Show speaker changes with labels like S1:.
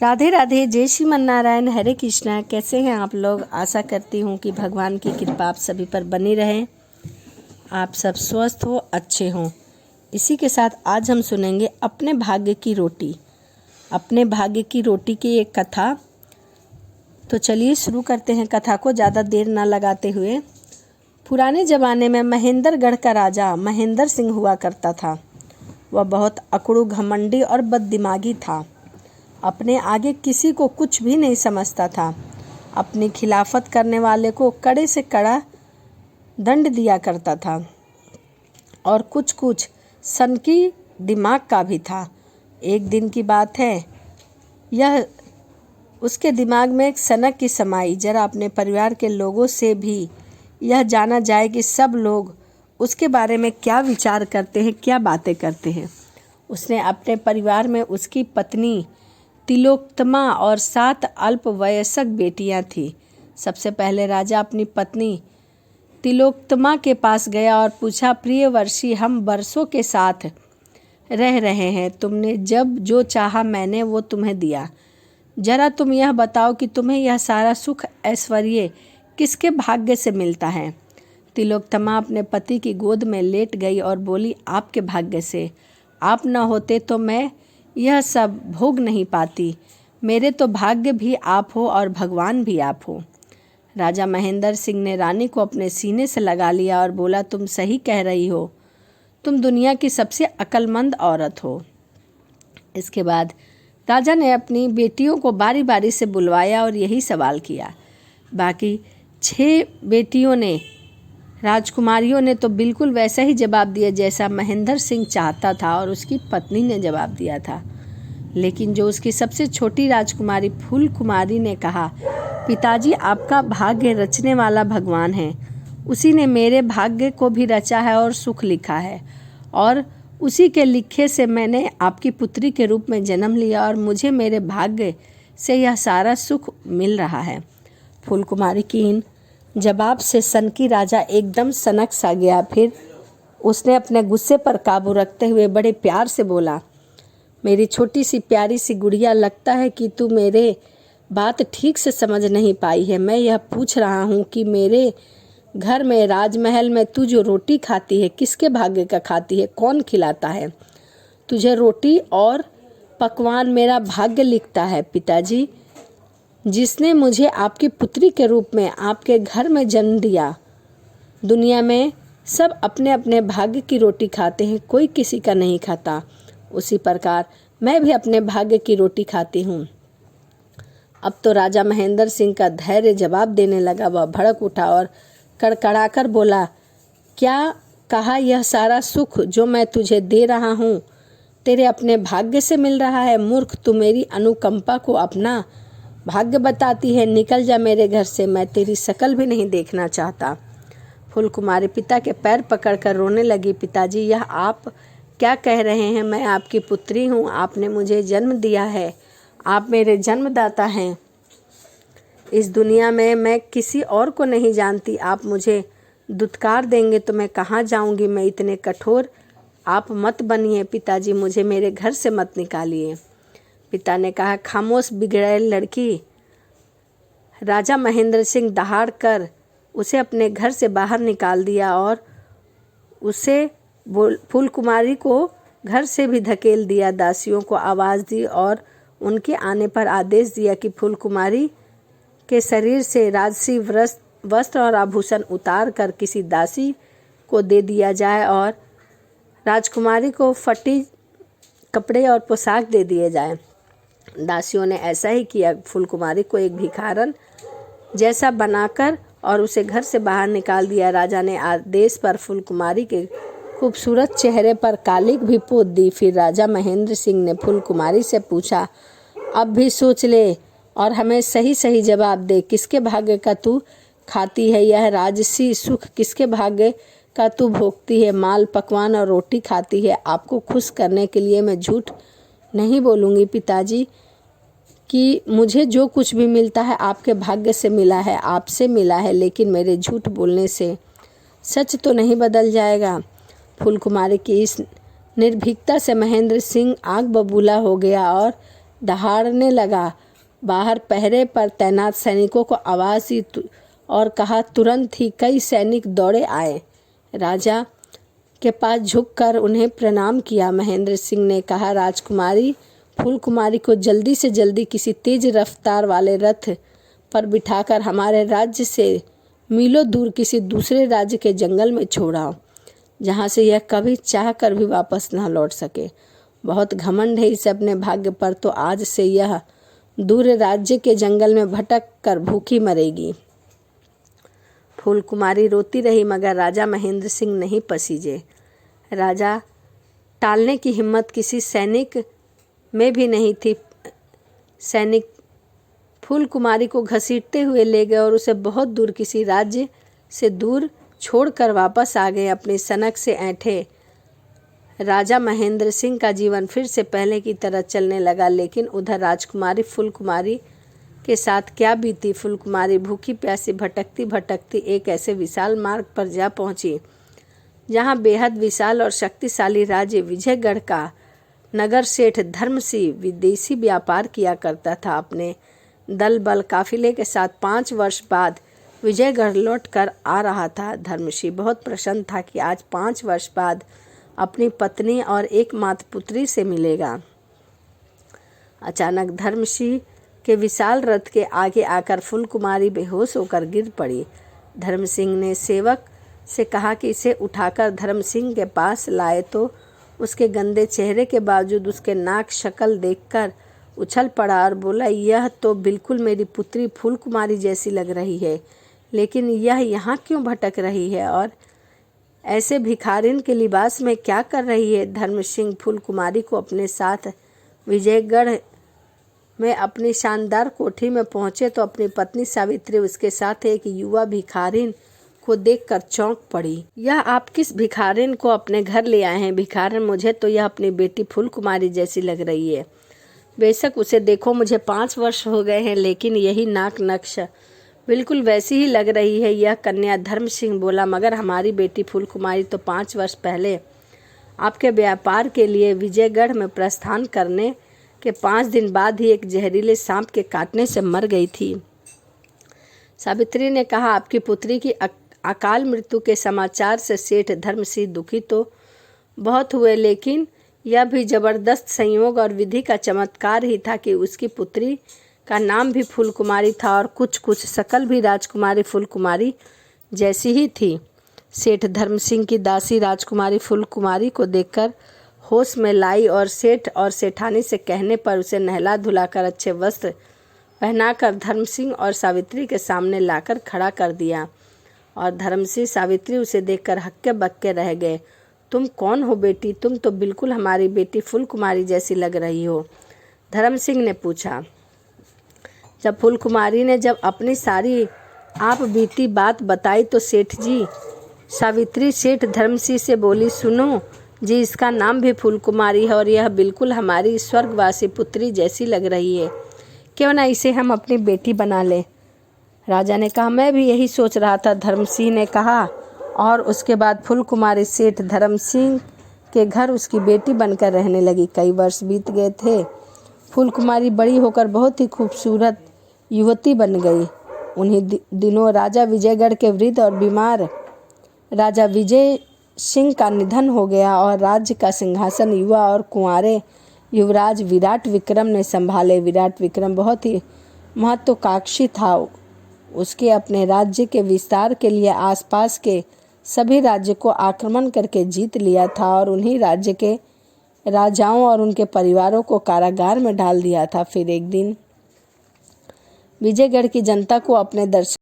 S1: राधे राधे, जय श्रीमन नारायण, हरे कृष्णा। कैसे हैं आप लोग? आशा करती हूँ कि भगवान की कृपा आप सभी पर बनी रहे, आप सब स्वस्थ हो, अच्छे हों। इसी के साथ आज हम सुनेंगे अपने भाग्य की रोटी। अपने भाग्य की रोटी की एक कथा। तो चलिए शुरू करते हैं कथा को, ज़्यादा देर ना लगाते हुए। पुराने ज़माने में महेंद्रगढ़ का राजा महेंद्र सिंह हुआ करता था। वह बहुत अकड़ू, घमंडी और बददिमागी था। अपने आगे किसी को कुछ भी नहीं समझता था। अपनी खिलाफत करने वाले को कड़े से कड़ा दंड दिया करता था और कुछ कुछ सनकी दिमाग का भी था। एक दिन की बात है, यह उसके दिमाग में एक सनक की समाई, जरा अपने परिवार के लोगों से भी यह जाना जाए कि सब लोग उसके बारे में क्या विचार करते हैं, क्या बातें करते हैं। उसने अपने परिवार में उसकी पत्नी तिलोत्तमा और 7 अल्पवयस्क बेटियां थीं। सबसे पहले राजा अपनी पत्नी तिलोत्तमा के पास गया और पूछा, प्रियवर्षी, हम बरसों के साथ रह रहे हैं। तुमने जब जो चाहा मैंने वो तुम्हें दिया। जरा तुम यह बताओ कि तुम्हें यह सारा सुख ऐश्वर्य किसके भाग्य से मिलता है। तिलोत्तमा अपने पति की गोद में लेट गई और बोली, आपके भाग्य से। आप न होते तो मैं यह सब भोग नहीं पाती। मेरे तो भाग्य भी आप हो और भगवान भी आप हो। राजा महेंद्र सिंह ने रानी को अपने सीने से लगा लिया और बोला, तुम सही कह रही हो। तुम दुनिया की सबसे अक्लमंद औरत हो। इसके बाद राजा ने अपनी बेटियों को बारी बारी से बुलवाया और यही सवाल किया। बाकी 6 बेटियों ने, राजकुमारियों ने तो बिल्कुल वैसा ही जवाब दिया जैसा महेंद्र सिंह चाहता था और उसकी पत्नी ने जवाब दिया था। लेकिन जो उसकी सबसे छोटी राजकुमारी फूल कुमारी ने कहा, पिताजी, आपका भाग्य रचने वाला भगवान है। उसी ने मेरे भाग्य को भी रचा है और सुख लिखा है, और उसी के लिखे से मैंने आपकी पुत्री के रूप में जन्म लिया और मुझे मेरे भाग्य से यह सारा सुख मिल रहा है। फूल कुमारी की इन जवाब से सनकी राजा एकदम सनक सा गया। फिर उसने अपने गुस्से पर काबू रखते हुए बड़े प्यार से बोला, मेरी छोटी सी प्यारी सी गुड़िया, लगता है कि तू मेरे बात ठीक से समझ नहीं पाई है। मैं यह पूछ रहा हूँ कि मेरे घर में, राजमहल में तू जो रोटी खाती है, किसके भाग्य का खाती है? कौन खिलाता है तुझे रोटी और पकवान? मेरा भाग्य लिखता है पिताजी, जिसने मुझे आपकी पुत्री के रूप में आपके घर में जन्म दिया। दुनिया में सब अपने अपने भाग्य की रोटी खाते हैं, कोई किसी का नहीं खाता। उसी प्रकार मैं भी अपने भाग्य की रोटी खाती हूँ। अब तो राजा महेंद्र सिंह का धैर्य जवाब देने लगा। वह भड़क उठा और कड़कड़ाकर बोला, क्या कहा? यह सारा सुख जो मैं तुझे दे रहा हूँ तेरे अपने भाग्य से मिल रहा है? मूर्ख, तू मेरी अनुकंपा को अपना भाग्य बताती है। निकल जा मेरे घर से, मैं तेरी शकल भी नहीं देखना चाहता। फूल कुमारी पिता के पैर पकड़कर रोने लगी। पिताजी, यह आप क्या कह रहे हैं? मैं आपकी पुत्री हूँ, आपने मुझे जन्म दिया है, आप मेरे जन्मदाता हैं। इस दुनिया में मैं किसी और को नहीं जानती। आप मुझे दुत्कार देंगे तो मैं कहाँ जाऊँगी? मैं इतने कठोर आप मत बनिए पिताजी, मुझे मेरे घर से मत निकालिए। पिता ने कहा, खामोश बिगड़ैल लड़की। राजा महेंद्र सिंह दहाड़ कर उसे अपने घर से बाहर निकाल दिया और उसे फूल कुमारी को घर से भी धकेल दिया। दासियों को आवाज़ दी और उनके आने पर आदेश दिया कि फूल कुमारी के शरीर से राजसी वस्त्र और आभूषण उतार कर किसी दासी को दे दिया जाए और राजकुमारी को फटी कपड़े और पोशाक दे दिए जाए। दासियों ने ऐसा ही किया। फूल कुमारी को एक भिखारन जैसा बनाकर और उसे घर से बाहर निकाल दिया। राजा ने आदेश पर फूल कुमारी के खूबसूरत चेहरे पर कालिक भी पोत दी। फिर राजा महेंद्र सिंह ने फूल कुमारी से पूछा, अब भी सोच ले और हमें सही सही जवाब दे, किसके भाग्य का तू खाती है? यह राजसी सुख किसके भाग्य का तू भोगती है? माल, पकवान और रोटी खाती है। आपको खुश करने के लिए मैं झूठ नहीं बोलूँगी पिताजी कि मुझे जो कुछ भी मिलता है आपके भाग्य से मिला है, आपसे मिला है, लेकिन मेरे झूठ बोलने से सच तो नहीं बदल जाएगा। फूल कुमारी की इस निर्भीकता से महेंद्र सिंह आग बबूला हो गया और दहाड़ने लगा। बाहर पहरे पर तैनात सैनिकों को आवाज़ दी और कहा, तुरंत ही कई सैनिक दौड़े आए। राजा के पास झुककर उन्हें प्रणाम किया। महेंद्र सिंह ने कहा, राजकुमारी फूलकुमारी को जल्दी से जल्दी किसी तेज रफ्तार वाले रथ पर बिठाकर हमारे राज्य से मीलों दूर किसी दूसरे राज्य के जंगल में छोड़ाओ, जहाँ से यह कभी चाह कर भी वापस न लौट सके। बहुत घमंड है इसे अपने भाग्य पर, तो आज से यह दूर राज्य के जंगल में भटक कर भूखी मरेगी। फूलकुमारी रोती रही, मगर राजा महेंद्र सिंह नहीं पसीजे। राजा टालने की हिम्मत किसी सैनिक में भी नहीं थी। सैनिक फूलकुमारी को घसीटते हुए ले गए और उसे बहुत दूर किसी राज्य से दूर छोड़कर वापस आ गए। अपनी सनक से ऐंठे राजा महेंद्र सिंह का जीवन फिर से पहले की तरह चलने लगा। लेकिन उधर राजकुमारी फूलकुमारी के साथ क्या बीती। फूलकुमारी भूखी प्यासी भटकती भटकती एक ऐसे विशाल मार्ग पर जा पहुंची जहां बेहद विशाल और शक्तिशाली राज्य विजयगढ़ का नगर सेठ धर्मसिंह विदेशी व्यापार किया करता था। अपने दल बल काफिले के साथ 5 वर्ष बाद विजयगढ़ लौट कर आ रहा था। धर्मसिंह बहुत प्रसन्न था कि आज 5 वर्ष बाद अपनी पत्नी और एकमात्र पुत्री से मिलेगा। अचानक धर्मसिंह के विशाल रथ के आगे आकर फूलकुमारी बेहोश होकर गिर पड़ी। धर्मसिंह ने सेवक से कहा कि इसे उठाकर धर्मसिंह के पास लाए, तो उसके गंदे चेहरे के बावजूद उसके नाक शक्ल देखकर उछल पड़ा और बोला, यह तो बिल्कुल मेरी पुत्री फूलकुमारी जैसी लग रही है, लेकिन यह यहाँ क्यों भटक रही है और ऐसे भिखारिन के लिबास में क्या कर रही है। धर्मसिंह फूलकुमारी को अपने साथ विजयगढ़ में अपनी शानदार कोठी में पहुंचे तो अपनी पत्नी सावित्री उसके साथ एक युवा भिखारिन को देखकर चौंक पड़ी। यह आप किस भिखारिन को अपने घर ले आए हैं? भिखारिन, मुझे तो यह अपनी बेटी फूलकुमारी जैसी लग रही है। बेशक उसे देखो, मुझे 5 वर्ष हो गए हैं, लेकिन यही नाक नक्श बिल्कुल वैसी ही लग रही है। यह कन्या धर्मसिंह बोला, मगर हमारी बेटी फूलकुमारी तो 5 वर्ष पहले आपके व्यापार के लिए विजयगढ़ में प्रस्थान करने के 5 दिन बाद ही एक जहरीले सांप के काटने से मर गई थी। सावित्री ने कहा, आपकी पुत्री की अकाल मृत्यु के समाचार से सेठ धर्मसिंह दुखी तो बहुत हुए, लेकिन यह भी जबरदस्त संयोग और विधि का चमत्कार ही था कि उसकी पुत्री का नाम भी फूलकुमारी था और कुछ शकल भी राजकुमारी फूलकुमारी जैसी ही थी। सेठ धर्मसिंह की दासी राजकुमारी फूलकुमारी को देखकर होश में लाई और सेठ और सेठानी से कहने पर उसे नहला धुलाकर अच्छे वस्त्र पहनाकर धर्मसिंह और सावित्री के सामने लाकर खड़ा कर दिया। और धर्मसिंह सावित्री उसे देखकर हक्के बक्के रह गए। तुम कौन हो बेटी? तुम तो बिल्कुल हमारी बेटी फूलकुमारी जैसी लग रही हो, धर्मसिंह ने पूछा। जब फूलकुमारी ने अपनी सारी आप बीती बात बताई तो सेठ जी सावित्री सेठ धर्मसिंह से बोली, सुनो जी, इसका नाम भी फूलकुमारी है और यह बिल्कुल हमारी स्वर्गवासी पुत्री जैसी लग रही है। क्यों ना इसे हम अपनी बेटी बना लें? राजा ने कहा, मैं भी यही सोच रहा था, धर्मसिंह ने कहा। और उसके बाद फूलकुमारी सेठ धर्मसिंह के घर उसकी बेटी बनकर रहने लगी। कई वर्ष बीत गए थे। फूलकुमारी बड़ी होकर बहुत ही खूबसूरत युवती बन गई। उन्हीं दिनों राजा विजयगढ़ के वृद्ध और बीमार राजा विजय सिंह का निधन हो गया और राज्य का सिंहासन युवा और कुंवारे युवराज विराट विक्रम ने संभाले। विराट विक्रम बहुत ही महत्वाकांक्षी था। उसके अपने राज्य के विस्तार के लिए आसपास के सभी राज्य को आक्रमण करके जीत लिया था और उन्हीं राज्य के राजाओं और उनके परिवारों को कारागार में डाल दिया था। फिर एक दिन विजयगढ़ की जनता को अपने दर्शन